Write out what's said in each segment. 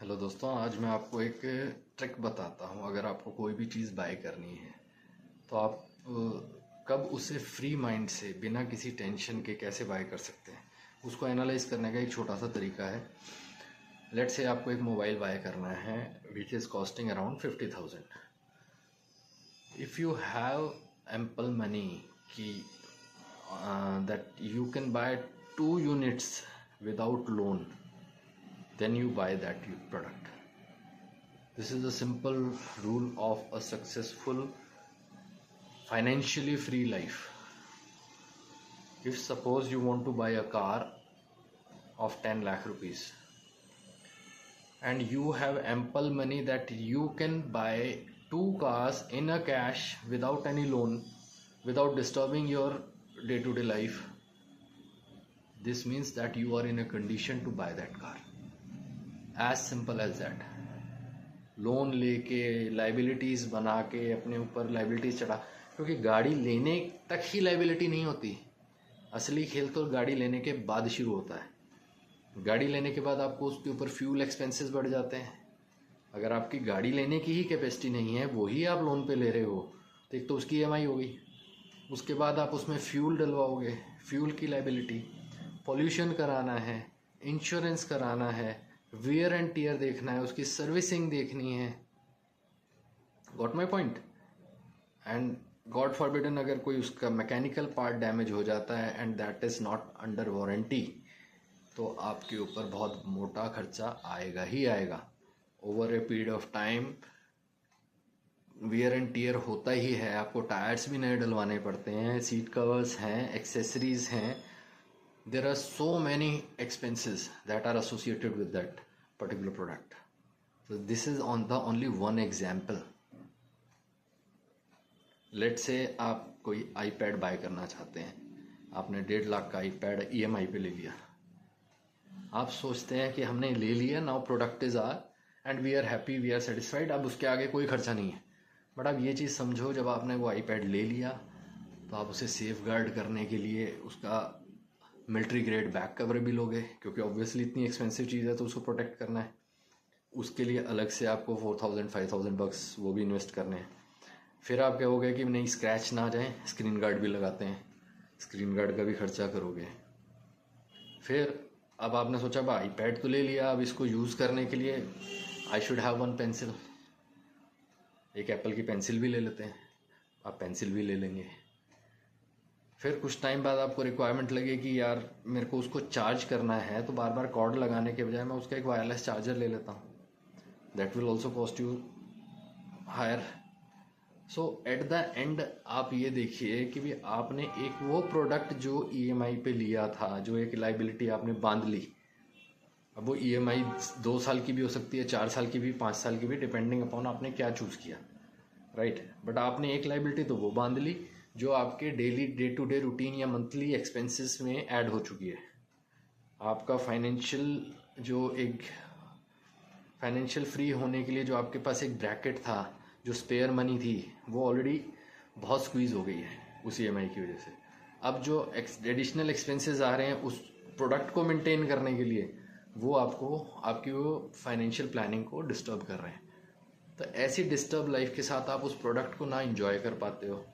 Hello दोस्तों, आज मैं आपको एक ट्रिक बताता हूँ। अगर आपको कोई भी चीज़ बाय करनी है तो आप कब उसे फ्री माइंड से बिना किसी टेंशन के कैसे बाय कर सकते हैं, उसको एनालाइज करने का एक छोटा सा तरीका है। लेट्स से आपको एक मोबाइल बाय करना है which is costing around 50,000। If you have ample money कि that you can buy 2 units without loan, then you buy that product. This is a simple rule of a successful financially free life. If suppose you want to buy a car of 10 lakh rupees and you have ample money that you can buy 2 cars in a cash without any loan, without disturbing your day-to-day life, this means that you are in a condition to buy that car. As simple as that. Loan लेके liabilities बना के अपने ऊपर liabilities चढ़ा, क्योंकि गाड़ी लेने तक ही लाइबिलिटी नहीं होती। असली खेल तो गाड़ी लेने के बाद शुरू होता है। गाड़ी लेने के बाद आपको उसके ऊपर फ्यूल एक्सपेंसेस बढ़ जाते हैं। अगर आपकी गाड़ी लेने की ही कैपेसिटी नहीं है, वो ही आप लोन पे ले रहे हो, तो एक तो उसकी EMI होगी, उसके बाद आप उसमें फ्यूल डलवाओगे, फ्यूल की लाइबिलिटी, पॉल्यूशन कराना है, इंश्योरेंस कराना है, वियर एंड टीयर देखना है, उसकी सर्विसिंग देखनी है। Got my point? And God forbidden अगर कोई उसका मैकेनिकल पार्ट डैमेज हो जाता है and that is not under warranty, तो आपके ऊपर बहुत मोटा खर्चा आएगा ही आएगा। Over a period of time wear and tear होता ही है। आपको टायर्स भी नए डलवाने पड़ते हैं, सीट कवर्स हैं, एक्सेसरीज हैं। There are so many expenses that are associated with that particular product. So this is on the only one example. Let's say आप कोई iPad बाय करना चाहते हैं, आपने 1.5 लाख का iPad EMI पे ले लिया। आप सोचते हैं कि हमने ले लिया, now product is are and we are happy, we are satisfied, अब उसके आगे कोई खर्चा नहीं है। बट आप ये चीज़ समझो, जब आपने वो iPad ले लिया तो आप उसे सेफ गार्ड करने के लिए उसका मिलिट्री ग्रेड बैक कवर भी लोगे, क्योंकि ऑब्वियसली इतनी एक्सपेंसिव चीज़ है तो उसको प्रोटेक्ट करना है। उसके लिए अलग से आपको 4,000-5,000 बक्स वो भी इन्वेस्ट करने हैं। फिर आप कहोगे कि नहीं, स्क्रैच ना आ जाए, स्क्रीन गार्ड भी लगाते हैं, स्क्रीन गार्ड का भी खर्चा करोगे। फिर अब आपने सोचा भाई iPad तो ले लिया, अब इसको यूज़ करने के लिए I should have one pencil, एक एप्पल की पेंसिल भी ले लेते हैं। आप पेंसिल भी ले लेंगे। फिर कुछ टाइम बाद आपको रिक्वायरमेंट लगे कि यार मेरे को उसको चार्ज करना है, तो बार बार कॉर्ड लगाने के बजाय मैं उसका एक वायरलेस चार्जर ले लेता हूँ। That will also cost you hire. So at the end आप ये देखिए कि भी आपने एक वो प्रोडक्ट जो EMI पे लिया था, जो एक लाइबिलिटी आपने बांध ली। अब वो EMI 2 साल की भी हो सकती है, 4 साल की भी, 5 साल की भी, डिपेंडिंग अपॉन आपने क्या चूज़ किया, राइट। बट आपने एक लाइबिलिटी तो वो बांध ली जो आपके daily day to day routine या मंथली एक्सपेंसेस में ऐड हो चुकी है। आपका फाइनेंशियल फ्री होने के लिए जो आपके पास एक ब्रैकेट था, जो स्पेयर मनी थी, वो ऑलरेडी बहुत स्क्वीज हो गई है उस EMI की वजह से। अब जो एडिशनल एक्सपेंसेस आ रहे हैं उस प्रोडक्ट को मेंटेन करने के लिए, वो आपकी वो फाइनेंशियल प्लानिंग को डिस्टर्ब कर रहे हैं। तो ऐसी डिस्टर्ब लाइफ के साथ आप उस प्रोडक्ट को ना इंजॉय कर पाते हो,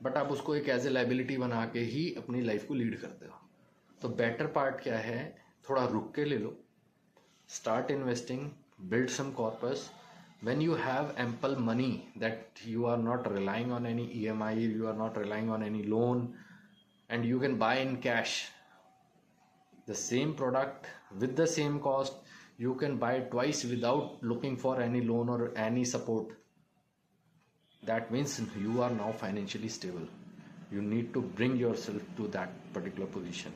बट आप उसको एक एज ए लाइबिलिटी बना के ही अपनी लाइफ को लीड करते हो। तो बेटर पार्ट क्या है, थोड़ा रुक के ले लो, start investing, build some corpus. when you have ample money that you are not relying on any EMI, you are not relying on any loan, and you can buy in cash the same product with the same cost, you can buy twice without looking for any loan or any support. That means you are now financially stable. You need to bring yourself to that particular position.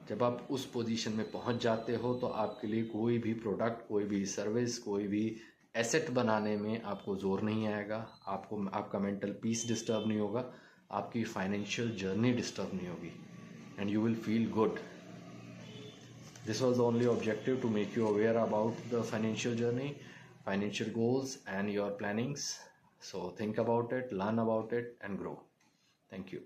जब आप उस position में पहुंच जाते हो तो आपके लिए कोई भी प्रोडक्ट, कोई भी सर्विस, कोई भी एसेट बनाने में आपको जोर नहीं आएगा। आपका मेंटल पीस डिस्टर्ब नहीं होगा, आपकी फाइनेंशियल जर्नी डिस्टर्ब नहीं होगी, and you will feel good. This was the only objective, to make you aware about the financial journey, financial goals and your plannings. So think about it, learn about it, and grow. Thank you.